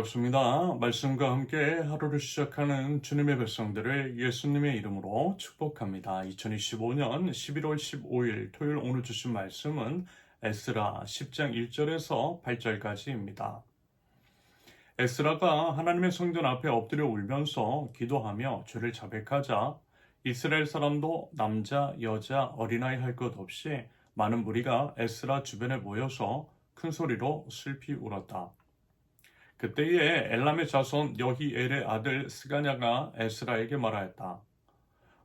반갑습니다. 말씀과 함께 하루를 시작하는 주님의 백성들을 예수님의 이름으로 축복합니다. 2025년 11월 15일 토요일 오늘 주신 말씀은 에스라 10장 1절에서 8절까지입니다. 에스라가 하나님의 성전 앞에 엎드려 울면서 기도하며 죄를 자백하자 이스라엘 사람도 남자, 여자, 어린아이 할 것 없이 많은 무리가 에스라 주변에 모여서 큰 소리로 슬피 울었다. 그때에 엘람의 자손 여히엘의 아들 스가냐가 에스라에게 말하였다.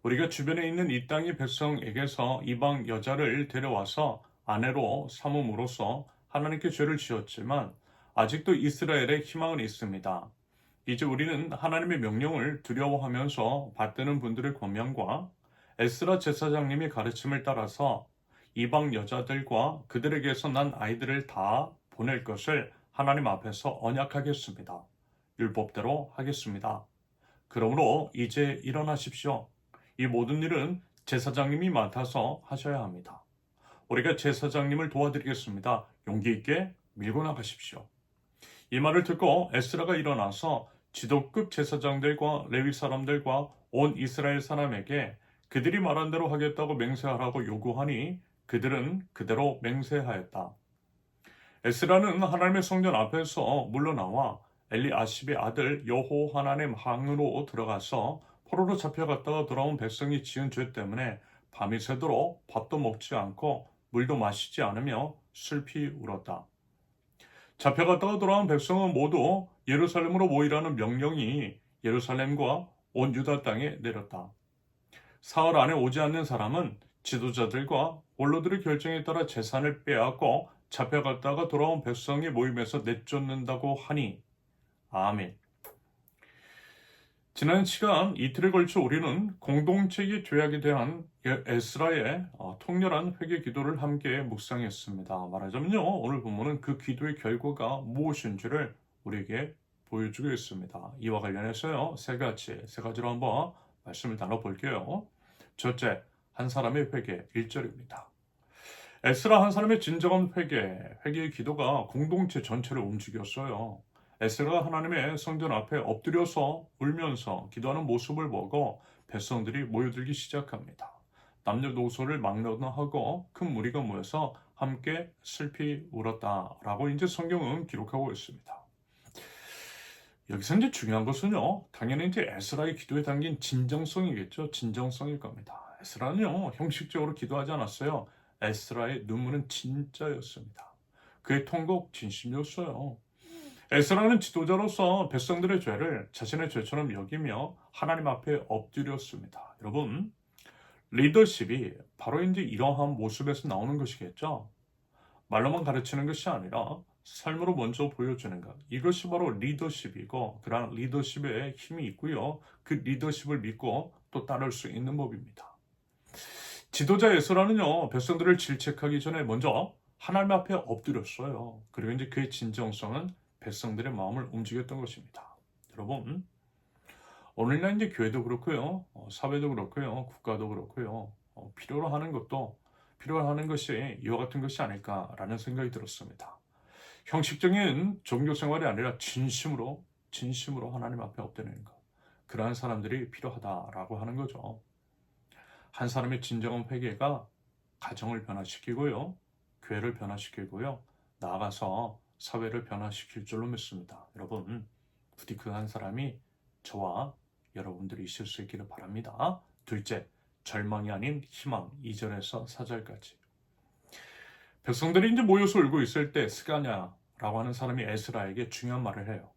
우리가 주변에 있는 이 땅의 백성에게서 이방 여자를 데려와서 아내로 삼음으로써 하나님께 죄를 지었지만 아직도 이스라엘에 희망은 있습니다. 이제 우리는 하나님의 명령을 두려워하면서 받드는 분들의 권면과 에스라 제사장님의 가르침을 따라서 이방 여자들과 그들에게서 난 아이들을 다 보낼 것을 하나님 앞에서 언약하겠습니다. 율법대로 하겠습니다. 그러므로 이제 일어나십시오. 이 모든 일은 제사장님이 맡아서 하셔야 합니다. 우리가 제사장님을 도와드리겠습니다. 용기 있게 밀고 나가십시오. 이 말을 듣고 에스라가 일어나서 지도급 제사장들과 레위 사람들과 온 이스라엘 사람에게 그들이 말한 대로 하겠다고 맹세하라고 요구하니 그들은 그대로 맹세하였다. 에스라는 하나님의 성전 앞에서 물러나와 엘리아십의 아들 여호하난의 방으로 들어가서 포로로 잡혀갔다가 돌아온 백성이 지은 죄 때문에 밤이 새도록 밥도 먹지 않고 물도 마시지 않으며 슬피 울었다. 잡혀갔다가 돌아온 백성은 모두 예루살렘으로 모이라는 명령이 예루살렘과 온 유다 땅에 내렸다. 사흘 안에 오지 않는 사람은 지도자들과 원로들의 결정에 따라 재산을 빼앗고 잡혀갔다가 돌아온 백성의 모임에서 내쫓는다고 하니 아멘. 지난 시간 이틀에 걸쳐 우리는 공동체의 죄악에 대한 에스라의 통렬한 회개 기도를 함께 묵상했습니다. 말하자면요, 오늘 본문은 그 기도의 결과가 무엇인지를 우리에게 보여주고 있습니다. 이와 관련해서요, 세 가지로 한번 말씀을 나눠볼게요. 첫째, 한 사람의 회개 1절입니다. 에스라 한 사람의 진정한 회개의 기도가 공동체 전체를 움직였어요. 에스라가 하나님의 성전 앞에 엎드려서 울면서 기도하는 모습을 보고 백성들이 모여들기 시작합니다. 남녀노소를 막론하고 큰 무리가 모여서 함께 슬피 울었다라고 이제 성경은 기록하고 있습니다. 여기서 이제 중요한 것은요, 당연히 이제 에스라의 기도에 담긴 진정성이겠죠. 진정성일 겁니다. 에스라는요, 형식적으로 기도하지 않았어요. 에스라의 눈물은 진짜였습니다. 그의 통곡 진심이었어요. 에스라는 지도자로서 백성들의 죄를 자신의 죄처럼 여기며 하나님 앞에 엎드렸습니다. 여러분, 리더십이 바로 이제 이러한 모습에서 나오는 것이겠죠. 말로만 가르치는 것이 아니라 삶으로 먼저 보여주는 것. 이것이 바로 리더십이고 그러한 리더십에 힘이 있고요. 그 리더십을 믿고 또 따를 수 있는 법입니다. 지도자 에스라는요, 백성들을 질책하기 전에 먼저 하나님 앞에 엎드렸어요. 그리고 이제 그의 진정성은 백성들의 마음을 움직였던 것입니다. 여러분, 오늘날 이제 교회도 그렇고요, 사회도 그렇고요, 국가도 그렇고요, 필요로 하는 것이 이와 같은 것이 아닐까라는 생각이 들었습니다. 형식적인 종교 생활이 아니라 진심으로 하나님 앞에 엎드리는 것. 그러한 사람들이 필요하다라고 하는 거죠. 한 사람의 진정한 회개가 가정을 변화시키고요, 교회를 변화시키고요, 나아가서 사회를 변화시킬 줄로 믿습니다. 여러분, 부디 그 한 사람이 저와 여러분들이 있을 수 있기를 바랍니다. 둘째, 절망이 아닌 희망, 2절에서 4절까지. 백성들이 이제 모여서 울고 있을 때 스가냐라고 하는 사람이 에스라에게 중요한 말을 해요.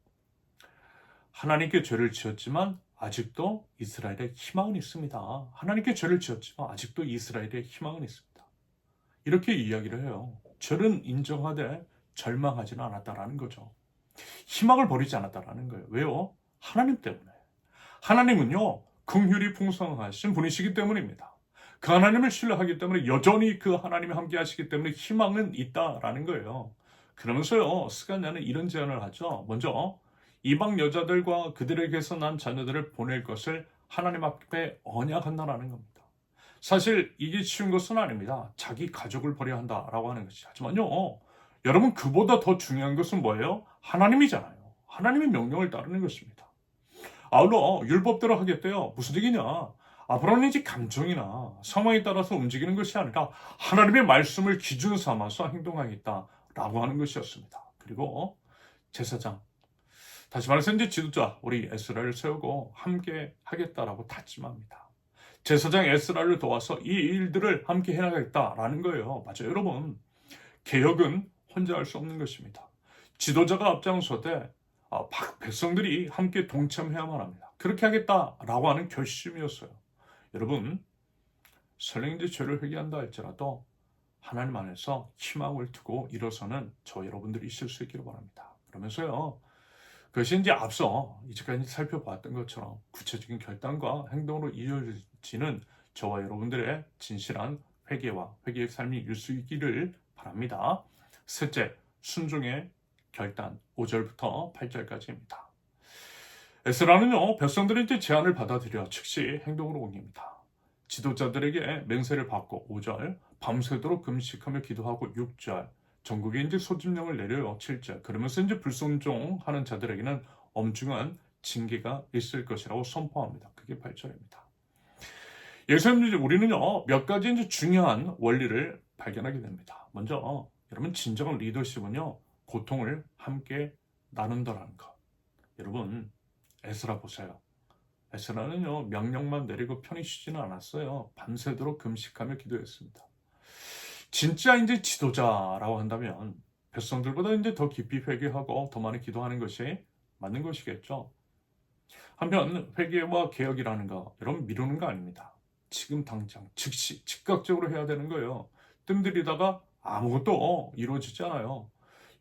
하나님께 죄를 지었지만 아직도 이스라엘에 희망은 있습니다. 하나님께 죄를 지었지만 아직도 이스라엘에 희망은 있습니다. 이렇게 이야기를 해요. 죄는 인정하되 절망하지는 않았다라는 거죠. 희망을 버리지 않았다라는 거예요. 왜요? 하나님 때문에. 하나님은요, 긍휼이 풍성하신 분이시기 때문입니다. 그 하나님을 신뢰하기 때문에 여전히 그 하나님이 함께 하시기 때문에 희망은 있다라는 거예요. 그러면서요, 스가냐는 이런 제안을 하죠. 먼저 이방 여자들과 그들에게서 난 자녀들을 보낼 것을 하나님 앞에 언약한다라는 겁니다. 사실 이게 쉬운 것은 아닙니다. 자기 가족을 버려야 한다라고 하는 것이. 하지만요, 여러분, 그보다 더 중요한 것은 뭐예요? 하나님이잖아요. 하나님의 명령을 따르는 것입니다. 아울러 율법대로 하겠대요. 무슨 얘기냐? 앞으로는 이제 감정이나 상황에 따라서 움직이는 것이 아니라 하나님의 말씀을 기준 삼아서 행동하겠다라고 하는 것이었습니다. 그리고 제사장, 다시 말해서 이제 지도자 우리 에스라를 세우고 함께 하겠다라고 다짐합니다. 제사장 에스라를 도와서 이 일들을 함께 해나가겠다라는 거예요. 맞아요, 여러분. 개혁은 혼자 할 수 없는 것입니다. 지도자가 앞장서되 백성들이 함께 동참해야만 합니다. 그렇게 하겠다라고 하는 결심이었어요. 여러분, 설령 이제 죄를 회개한다 할지라도 하나님 안에서 희망을 두고 일어서는 저 여러분들이 있을 수 있기를 바랍니다. 그러면서요, 그것이 이제 앞서 이제까지 살펴봤던 것처럼 구체적인 결단과 행동으로 이어지는 저와 여러분들의 진실한 회개와 회개의 삶이 일 수 있기를 바랍니다. 셋째, 순종의 결단 5절부터 8절까지입니다. 에스라는요, 백성들의 이제 제안을 받아들여 즉시 행동으로 옮깁니다. 지도자들에게 맹세를 받고 5절, 밤새도록 금식하며 기도하고 6절, 전국에 이제 소집령을 내려요 7절. 그러면서 이제 불순종하는 자들에게는 엄중한 징계가 있을 것이라고 선포합니다. 그게 8절입니다. 여기서 이제 우리는요, 몇 가지 이제 중요한 원리를 발견하게 됩니다. 먼저 여러분, 진정한 리더십은요, 고통을 함께 나눈다라는 것. 여러분, 에스라 보세요. 에스라는요, 명령만 내리고 편히 쉬지는 않았어요. 밤새도록 금식하며 기도했습니다. 진짜 이제 지도자라고 한다면 백성들보다 이제 더 깊이 회개하고 더 많이 기도하는 것이 맞는 것이겠죠. 한편 회개와 개혁이라는 거 여러분 미루는 거 아닙니다. 지금 당장 즉시 즉각적으로 해야 되는 거예요. 뜸들이다가 아무것도 이루어지지 않아요.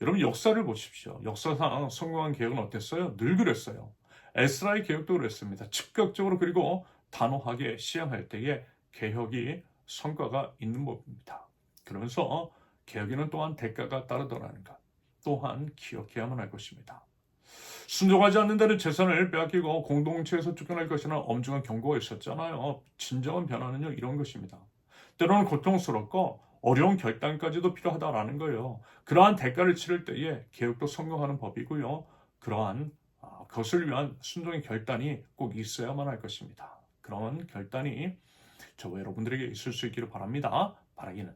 여러분 역사를 보십시오. 역사상 성공한 개혁은 어땠어요? 늘 그랬어요. 에스라의 개혁도 그랬습니다. 즉각적으로 그리고 단호하게 시행할 때에 개혁이 성과가 있는 법입니다. 그러면서 개혁에는 또한 대가가 따르더라는 것 또한 기억해야만 할 것입니다. 순종하지 않는다는 재산을 빼앗기고 공동체에서 쫓겨날 것이라는 엄중한 경고가 있었잖아요. 진정한 변화는요, 이런 것입니다. 때로는 고통스럽고 어려운 결단까지도 필요하다라는 거예요. 그러한 대가를 치를 때에 개혁도 성공하는 법이고요. 그러한 그것을 위한 순종의 결단이 꼭 있어야만 할 것입니다. 그런 결단이 저와 여러분들에게 있을 수 있기를 바랍니다. 바라기는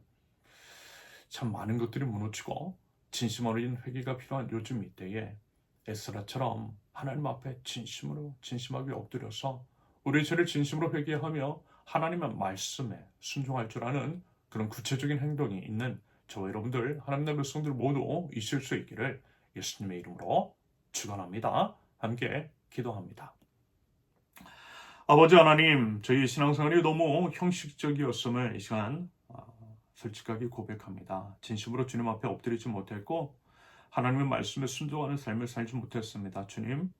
참 많은 것들이 무너지고 진심 어린 회개가 필요한 요즘 이때에 에스라처럼 하나님 앞에 진심하게 엎드려서 우리의 죄를 진심으로 회개하며 하나님의 말씀에 순종할 줄 아는 그런 구체적인 행동이 있는 저와 여러분들 하나님의 백성들 모두 있을 수 있기를 예수님의 이름으로 축원합니다. 함께 기도합니다. 아버지 하나님, 저희 신앙생활이 너무 형식적이었음을 이 시간 솔직하게 고백합니다. 진심으로 주님 앞에 엎드리지 못했고 하나님의 말씀에 순종하는 삶을 살지 못했습니다. 주님,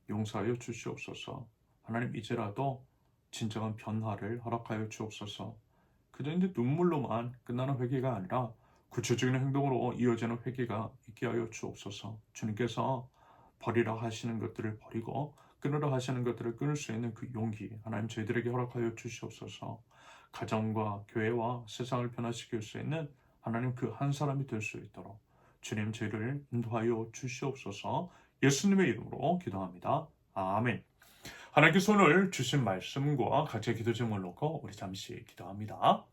용서하여 주시옵소서. 하나님, 이제라도 진정한 변화를 허락하여 주옵소서. 그저 이제 눈물로만 끝나는 회개가 아니라 구체적인 행동으로 이어지는 회개가 있게 하여 주옵소서. 주님께서 버리라 하시는 것들을 버리고 끊으라 하시는 것들을 끊을 수 있는 그 용기 하나님 저희들에게 허락하여 주시옵소서. 가정과 교회와 세상을 변화시킬 수 있는 하나님 그 한 사람이 될 수 있도록 주님 저희를 인도하여 주시옵소서. 예수님의 이름으로 기도합니다. 아멘. 하나님께서 오늘 주신 말씀과 각자의 기도 제목을 놓고 우리 잠시 기도합니다.